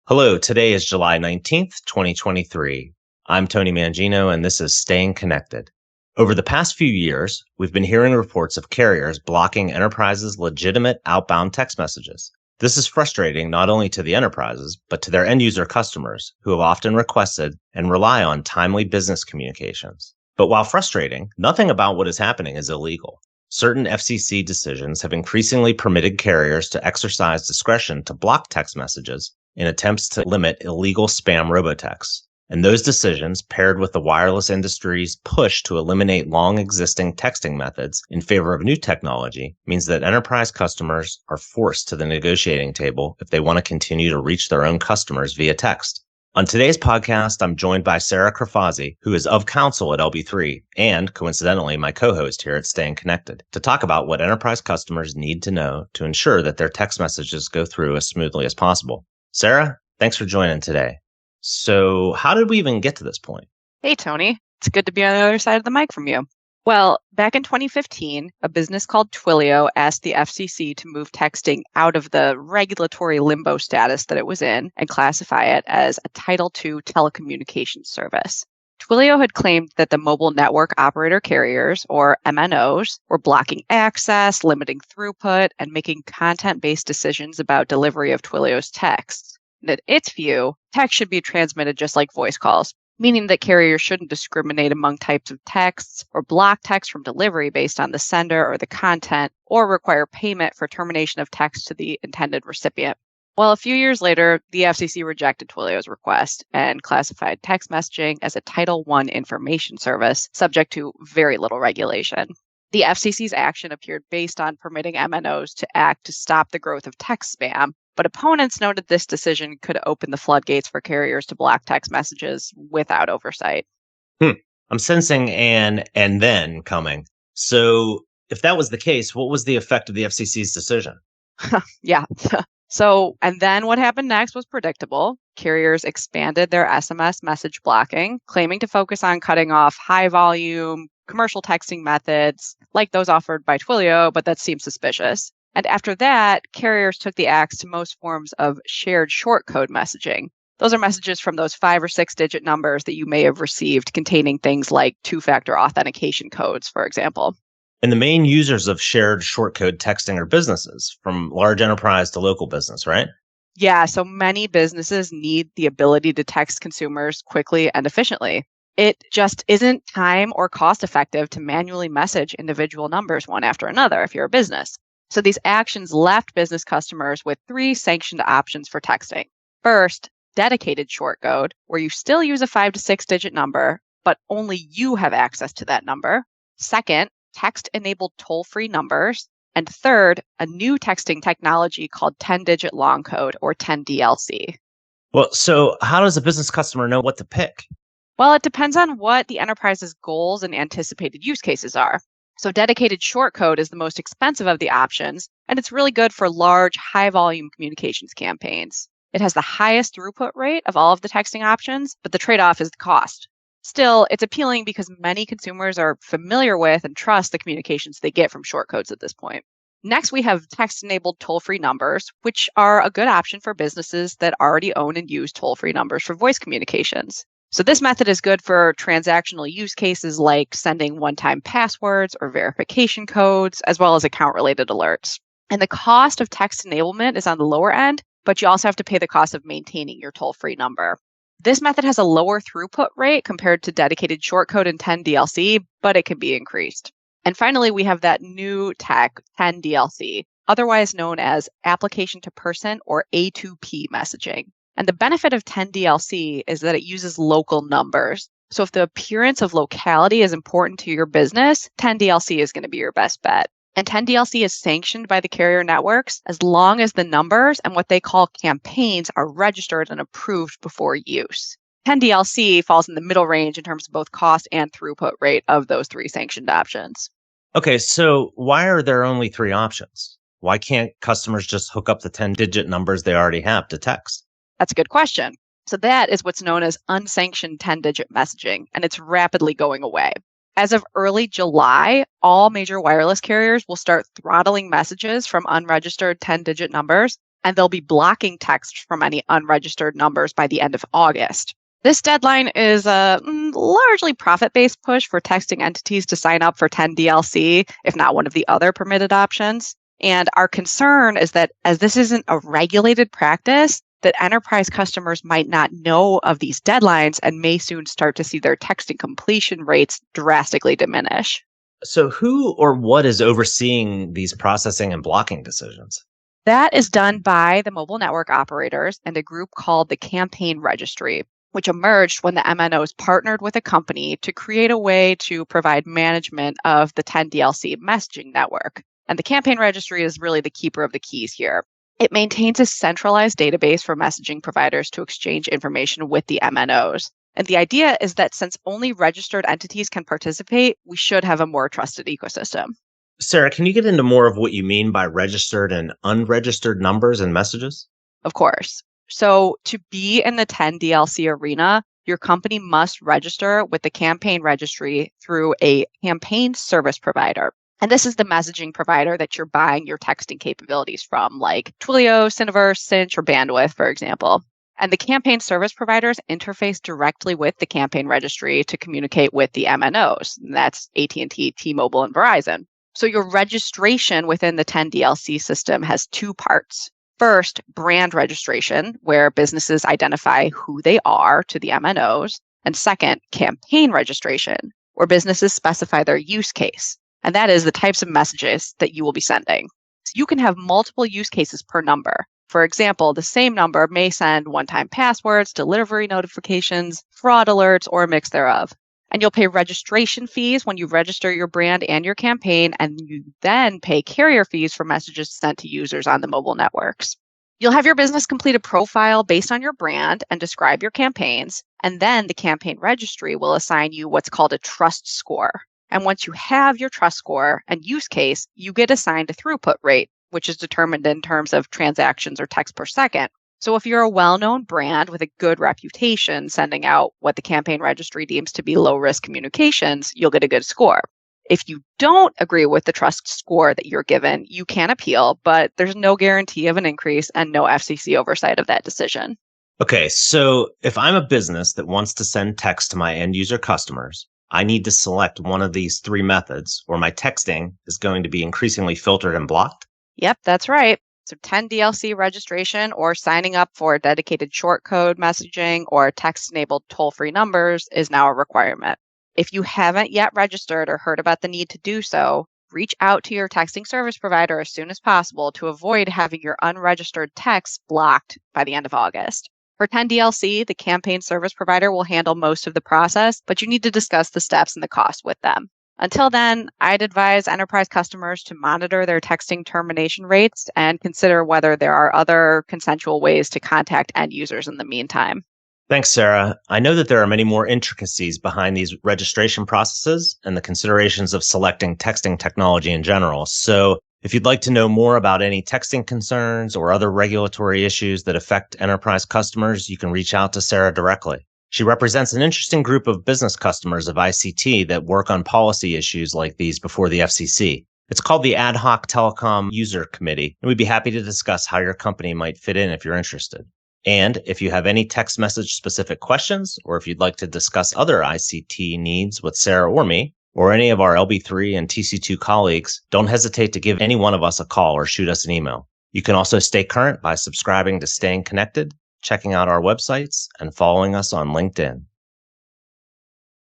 Hello, today is July 19th, 2023. I'm Tony Mangino, and this is Staying Connected. Over the past few years, we've been hearing reports of carriers blocking enterprises' legitimate outbound text messages. This is frustrating not only to the enterprises, but to their end-user customers, who have often requested and rely on timely business communications. But while frustrating, nothing about what is happening is illegal. Certain FCC decisions have increasingly permitted carriers to exercise discretion to block text messages in attempts to limit illegal spam robotexts. And those decisions, paired with the wireless industry's push to eliminate long existing texting methods in favor of new technology, means that enterprise customers are forced to the negotiating table if they want to continue to reach their own customers via text. On today's podcast, I'm joined by Sara Crifasi, who is of Counsel at LB3 and, coincidentally, my co-host here at Staying Connected, to talk about what enterprise customers need to know to ensure that their text messages go through as smoothly as possible. Sara, thanks for joining today. So how did we even get to this point? Hey, Tony. It's good to be on the other side of the mic from you. Well, back in 2015, a business called Twilio asked the FCC to move texting out of the regulatory limbo status that it was in and classify it as a Title II telecommunications service. Twilio had claimed that the mobile network operator carriers, or MNOs, were blocking access, limiting throughput, and making content-based decisions about delivery of Twilio's texts. In its view, text should be transmitted just like voice calls, meaning that carriers shouldn't discriminate among types of texts or block text from delivery based on the sender or the content, or require payment for termination of text to the intended recipient. Well, a few years later, the FCC rejected Twilio's request and classified text messaging as a Title I information service subject to very little regulation. The FCC's action appeared based on permitting MNOs to act to stop the growth of text spam, but opponents noted this decision could open the floodgates for carriers to block text messages without oversight. I'm sensing an and then coming. So if that was the case, what was the effect of the FCC's decision? Yeah. So, and then what happened next was predictable. Carriers expanded their SMS message blocking, claiming to focus on cutting off high volume commercial texting methods like those offered by Twilio, but that seems suspicious. And after that, carriers took the axe to most forms of shared shortcode messaging. Those are messages from those 5 or 6 digit numbers that you may have received containing things like two-factor authentication codes, for example. And the main users of shared shortcode texting are businesses, from large enterprise to local business, right? Yeah, so many businesses need the ability to text consumers quickly and efficiently. It just isn't time or cost effective to manually message individual numbers one after another if you're a business. So these actions left business customers with 3 sanctioned options for texting. First, dedicated shortcode, where you still use a 5 to 6 digit number, but only you have access to that number. Second, text-enabled toll-free numbers. And third, a new texting technology called 10-digit long code, or 10DLC. Well, so how does a business customer know what to pick? Well, it depends on what the enterprise's goals and anticipated use cases are. So dedicated shortcode is the most expensive of the options, and it's really good for large, high-volume communications campaigns. It has the highest throughput rate of all of the texting options, but the trade-off is the cost. Still, it's appealing because many consumers are familiar with and trust the communications they get from shortcodes at this point. Next, we have text-enabled toll-free numbers, which are a good option for businesses that already own and use toll-free numbers for voice communications. So this method is good for transactional use cases like sending one-time passwords or verification codes, as well as account-related alerts. And the cost of text enablement is on the lower end, but you also have to pay the cost of maintaining your toll-free number. This method has a lower throughput rate compared to dedicated shortcode and 10DLC, but it can be increased. And finally, we have that new tech, 10DLC, otherwise known as application to person or A2P messaging. And the benefit of 10DLC is that it uses local numbers. So if the appearance of locality is important to your business, 10DLC is going to be your best bet. And 10DLC is sanctioned by the carrier networks as long as the numbers and what they call campaigns are registered and approved before use. 10DLC falls in the middle range in terms of both cost and throughput rate of those 3 sanctioned options. Okay, so why are there only 3 options? Why can't customers just hook up the 10-digit numbers they already have to text? That's a good question. So that is what's known as unsanctioned 10-digit messaging, and it's rapidly going away. As of early July, all major wireless carriers will start throttling messages from unregistered 10-digit numbers, and they'll be blocking text from any unregistered numbers by the end of August. This deadline is a largely profit-based push for texting entities to sign up for 10DLC, if not one of the other permitted options. And our concern is that as this isn't a regulated practice, that enterprise customers might not know of these deadlines and may soon start to see their texting completion rates drastically diminish. So, who or what is overseeing these processing and blocking decisions? That is done by the mobile network operators and a group called the Campaign Registry, which emerged when the MNOs partnered with a company to create a way to provide management of the 10DLC messaging network. And the Campaign Registry is really the keeper of the keys here. It maintains a centralized database for messaging providers to exchange information with the MNOs. And the idea is that since only registered entities can participate, we should have a more trusted ecosystem. Sara, can you get into more of what you mean by registered and unregistered numbers and messages? Of course. So to be in the 10DLC arena, your company must register with the Campaign Registry through a campaign service provider. And this is the messaging provider that you're buying your texting capabilities from, like Twilio, Cineverse, Cinch, or Bandwidth, for example. And the campaign service providers interface directly with the Campaign Registry to communicate with the MNOs. And that's AT&T, T-Mobile, and Verizon. So your registration within the 10DLC system has two parts. First, brand registration, where businesses identify who they are to the MNOs. And second, campaign registration, where businesses specify their use case. And that is the types of messages that you will be sending. So you can have multiple use cases per number. For example, the same number may send one-time passwords, delivery notifications, fraud alerts, or a mix thereof. And you'll pay registration fees when you register your brand and your campaign, and you then pay carrier fees for messages sent to users on the mobile networks. You'll have your business complete a profile based on your brand and describe your campaigns, and then the Campaign Registry will assign you what's called a trust score. And once you have your trust score and use case, you get assigned a throughput rate, which is determined in terms of transactions or text per second. So if you're a well-known brand with a good reputation sending out what the Campaign Registry deems to be low-risk communications, you'll get a good score. If you don't agree with the trust score that you're given, you can appeal, but there's no guarantee of an increase and no FCC oversight of that decision. Okay, so if I'm a business that wants to send text to my end user customers, I need to select one of these three methods, or my texting is going to be increasingly filtered and blocked? Yep, that's right. So 10DLC registration or signing up for dedicated short code messaging or text-enabled toll-free numbers is now a requirement. If you haven't yet registered or heard about the need to do so, reach out to your texting service provider as soon as possible to avoid having your unregistered texts blocked by the end of August. For 10DLC, the campaign service provider will handle most of the process, but you need to discuss the steps and the cost with them. Until then, I'd advise enterprise customers to monitor their texting termination rates and consider whether there are other consensual ways to contact end users in the meantime. Thanks, Sara. I know that there are many more intricacies behind these registration processes and the considerations of selecting texting technology in general. So if you'd like to know more about any texting concerns or other regulatory issues that affect enterprise customers, you can reach out to Sara directly. She represents an interesting group of business customers of ICT that work on policy issues like these before the FCC. It's called the Ad Hoc Telecom User Committee, and we'd be happy to discuss how your company might fit in if you're interested. And if you have any text message specific questions, or if you'd like to discuss other ICT needs with Sara or me, or any of our LB3 and TC2 colleagues, don't hesitate to give any one of us a call or shoot us an email. You can also stay current by subscribing to Staying Connected, checking out our websites, and following us on LinkedIn.